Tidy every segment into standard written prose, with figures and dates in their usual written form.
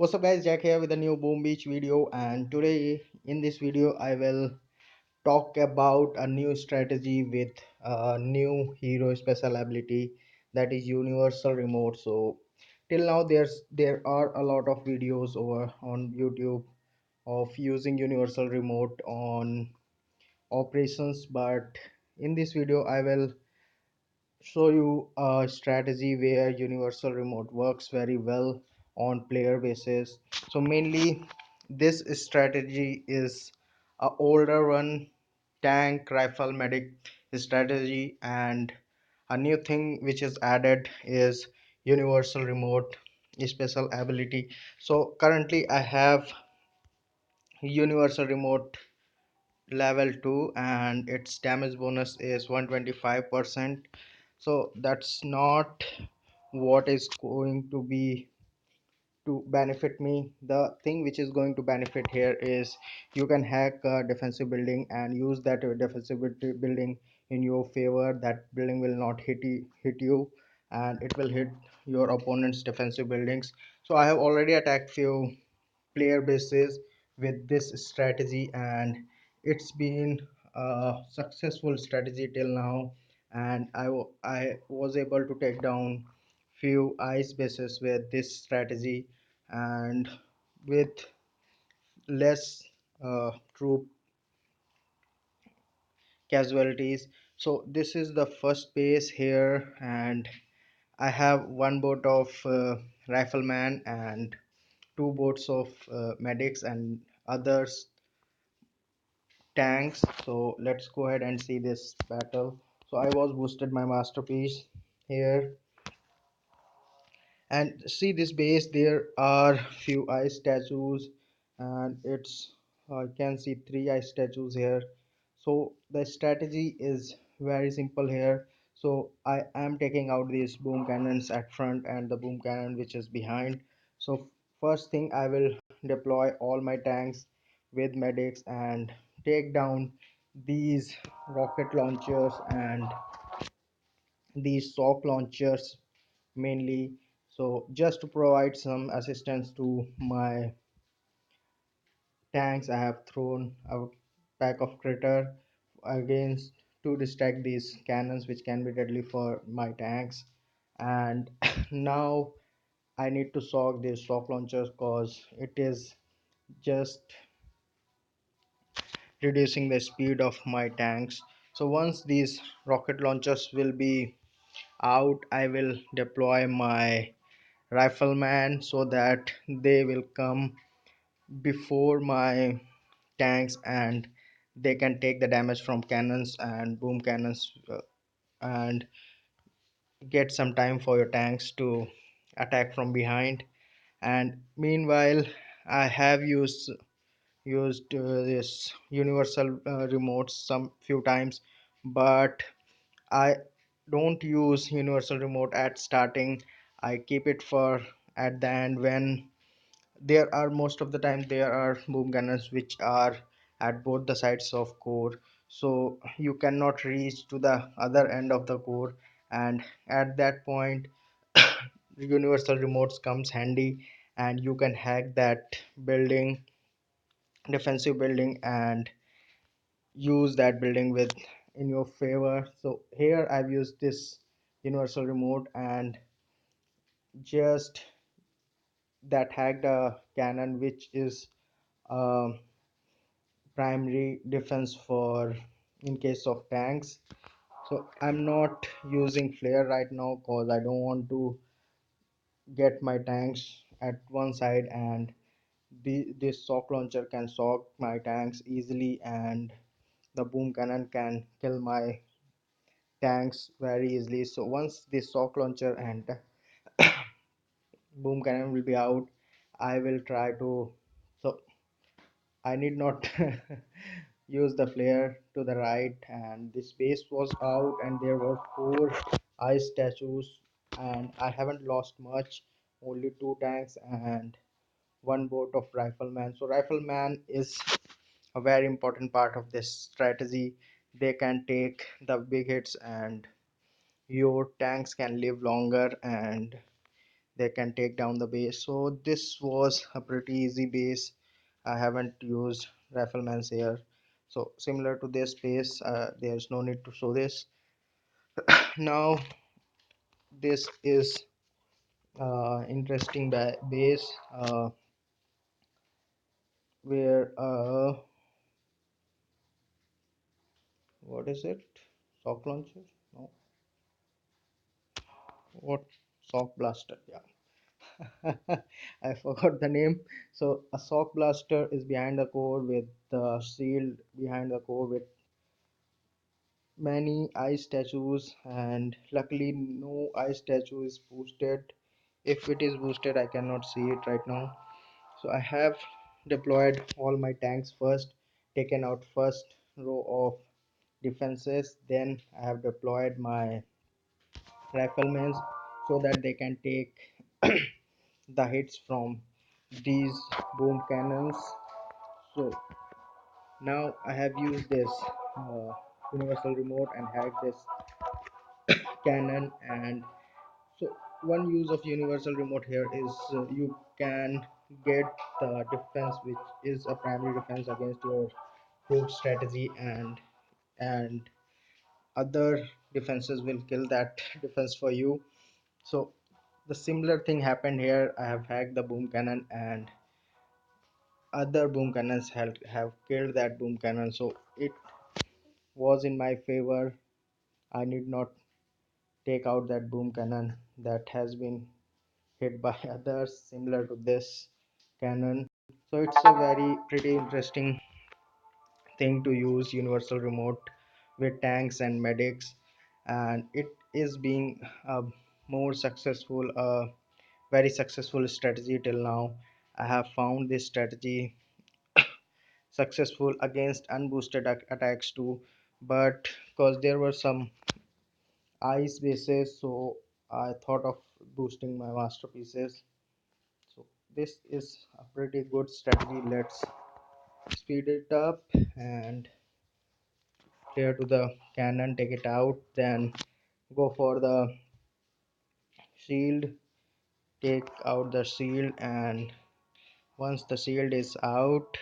What's up guys, Jack here with a new Boom Beach video, and today in this video I will talk about a new strategy with a new hero special ability, that is universal remote. So till now there are a lot of videos over on YouTube of using universal remote on operations, but in this video I will show you a strategy where universal remote works very well on player basis. So mainly this strategy is a older one, tank rifle medic strategy, and a new thing which is added is universal remote special ability. So currently I have universal remote level 2 and its damage bonus is 125%. So that's not what is going to be to benefit me. The thing which is going to benefit here is you can hack a defensive building and use that defensive building in your favor. That building will not hit you and it will hit your opponent's defensive buildings. So I have already attacked few player bases with this strategy, and it's been a successful strategy till now, and I was able to take down few ice bases with this strategy and with less troop casualties. So this is the first base here, and I have one boat of rifleman and two boats of medics and others tanks. So let's go ahead and see this battle. So I was boosted my masterpiece here, and see this base, there are few ice statues, and it's I can see three ice statues here. So the strategy is very simple here. So I am taking out these boom cannons at front and the boom cannon which is behind. So first thing, I will deploy all my tanks with medics and take down these rocket launchers and these sock launchers mainly. So just to provide some assistance to my tanks, I have thrown a pack of critter against to distract these cannons which can be deadly for my tanks. And now I need to sock these sock launchers cause it is just reducing the speed of my tanks. So once these rocket launchers will be out, I will deploy my rifleman so that they will come before my tanks and they can take the damage from cannons and boom cannons, and get some time for your tanks to attack from behind. And meanwhile I have used this universal remote some few times, but I don't use universal remote at starting. I keep it for at the end, when there are most of the time there are boom cannons which are at both the sides of core, so you cannot reach to the other end of the core, and at that point universal remotes comes handy, and you can hack that building, defensive building, and use that building with in your favor. So here I've used this universal remote and just that hacked a cannon which is um primary defense for in case of tanks. So I'm not using flare right now because I don't want to get my tanks at one side, and this sock launcher can sock my tanks easily, and the boom cannon can kill my tanks very easily. So once this sock launcher and boom cannon will be out, I will try to, so I need not use the flare to the right, and this base was out and there were four ice statues, and I haven't lost much, only two tanks and one boat of rifleman. So rifleman is a very important part of this strategy. They can take the big hits and your tanks can live longer, and they can take down the base. So this was a pretty easy base. I haven't used rifleman's here. So similar to this base, there's no need to show this. Now this is interesting base where what is it, shock launcher, no, what, shock blaster, yeah. I forgot the name. So a shock blaster is behind the core with the shield behind the core with many ice statues, and luckily no ice statue is boosted. If it is boosted I cannot see it right now. So I have deployed all my tanks first, taken out first row of defenses, then I have deployed my riflemen so that they can take the hits from these boom cannons. So now I have used this uh, universal remote and hacked this cannon. And so one use of universal remote here is you can get the defense which is a primary defense against your rogue strategy, and other defenses will kill that defense for you. So the similar thing happened here. I have hacked the boom cannon and other boom cannons have killed that boom cannon, so it was in my favor. I need not take out that boom cannon that has been hit by others similar to this cannon. So it's a very pretty interesting thing to use universal remote with tanks and medics, and it is being a more successful, very successful strategy till now. I have found this strategy successful against unboosted attacks too, but because there were some ice bases, so I thought of boosting my masterpieces. So this is a pretty good strategy. Let's speed it up and clear to the cannon, take it out, then go for the shield, take out the shield, and once the shield is out,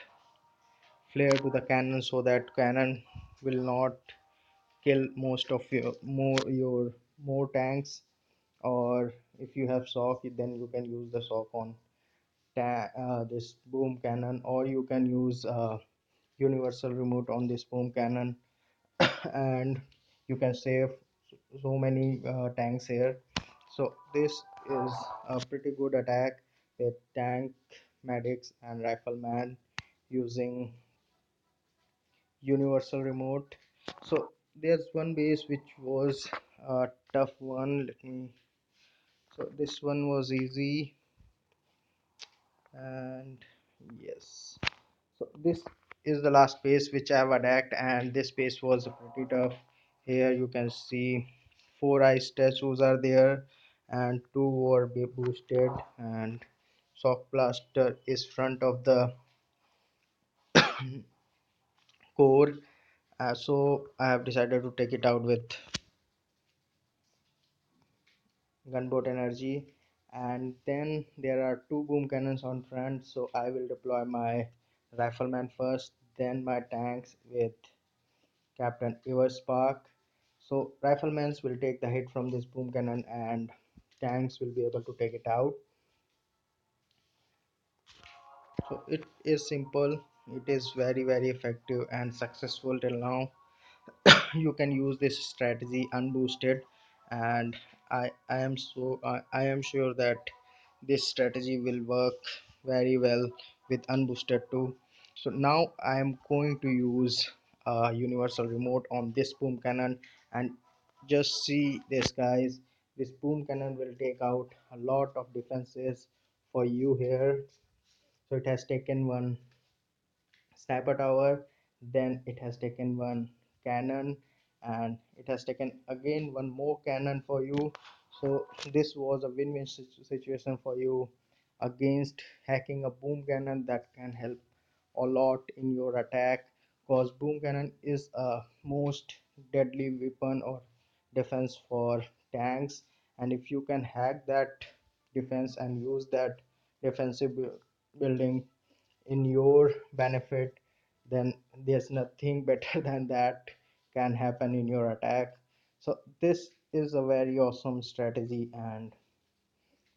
flare to the cannon so that cannon will not kill most of your more tanks. Or if you have shock, then you can use the shock on this boom cannon, or you can use universal remote on this boom cannon. And you can save so many tanks here. So this is a pretty good attack with tank, medics and rifleman using universal remote. So there's one base which was a tough one. Let me, so this one was easy, and yes, so this is the last base which I have attacked, and this base was pretty tough. Here you can see four ice statues are there and two were boosted, and shock blaster is front of the core. So I have decided to take it out with gunboat energy. And then there are two boom cannons on front, so I will deploy my rifleman first, then my tanks with Captain Everspark. So riflemen will take the hit from this boom cannon and tanks will be able to take it out. So it is simple, it is very effective and successful till now. You can use this strategy unboosted, and I am sure that this strategy will work very well with unboosted too. So now I am going to use a universal remote on this boom cannon, and just see this guys, this boom cannon will take out a lot of defenses for you here. So it has taken one sniper tower, then it has taken one cannon, and it has taken again one more cannon for you. So this was a win-win situation for you against hacking a boom cannon that can help a lot in your attack, because boom cannon is a most deadly weapon or defense for tanks. And if you can hack that defense and use that defensive building in your benefit, then there's nothing better than that can happen in your attack. So this is a very awesome strategy and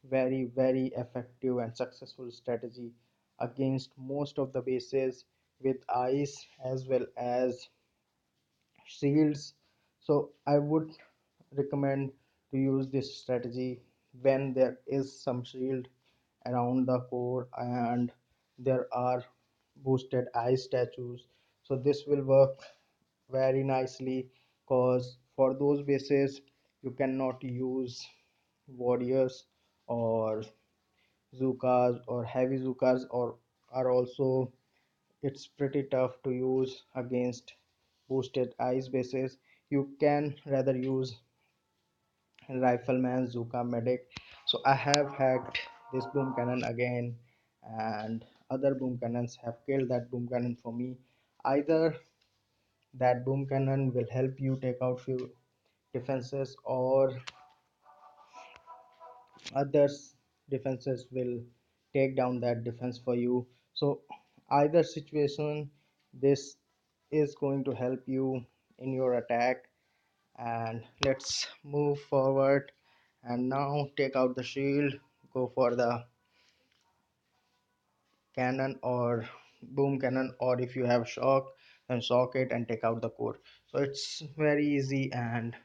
very very effective and successful strategy against most of the bases with ice as well as shields. So I would recommend to use this strategy when there is some shield around the core and there are boosted ice statues. So this will work very nicely, cause for those bases you cannot use warriors or Zukas or heavy Zukas, or are also it's pretty tough to use against boosted ice bases. You can rather use rifleman Zuka medic. So I have hacked this boom cannon again, and other boom cannons have killed that boom cannon for me. Either that boom cannon will help you take out few defenses, or others defenses will take down that defense for you. So either situation, this is going to help you in your attack. And let's move forward and now take out the shield, go for the cannon or boom cannon, or if you have shock then shock it and take out the core. So it's very easy and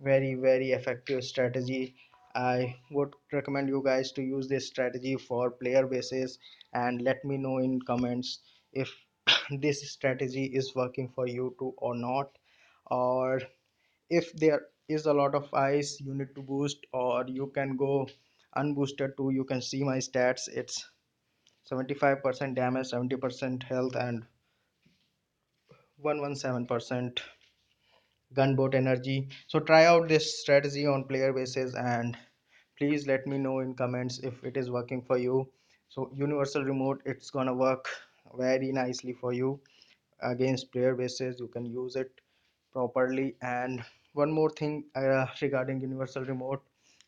very very effective strategy. I would recommend you guys to use this strategy for player bases, and let me know in comments if this strategy is working for you too or not, or if there is a lot of ice you need to boost, or you can go unboosted too. You can see my stats, it's 75% damage, 70% health, and 117% gunboat energy. So try out this strategy on player bases and please let me know in comments if it is working for you. So universal remote, it's gonna work very nicely for you against player bases. You can use it properly. And one more thing regarding universal remote,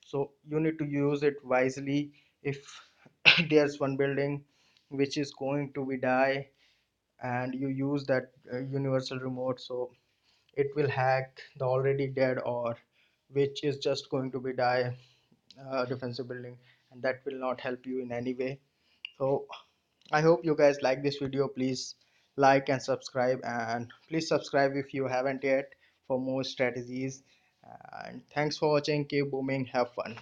so you need to use it wisely. If there's one building which is going to be die and you use that universal remote, so it will hack the already dead or which is just going to be die defensive building, and that will not help you in any way. So I hope you guys like this video. Please like and subscribe, and please subscribe if you haven't yet for more strategies. And thanks for watching. Keep booming, have fun.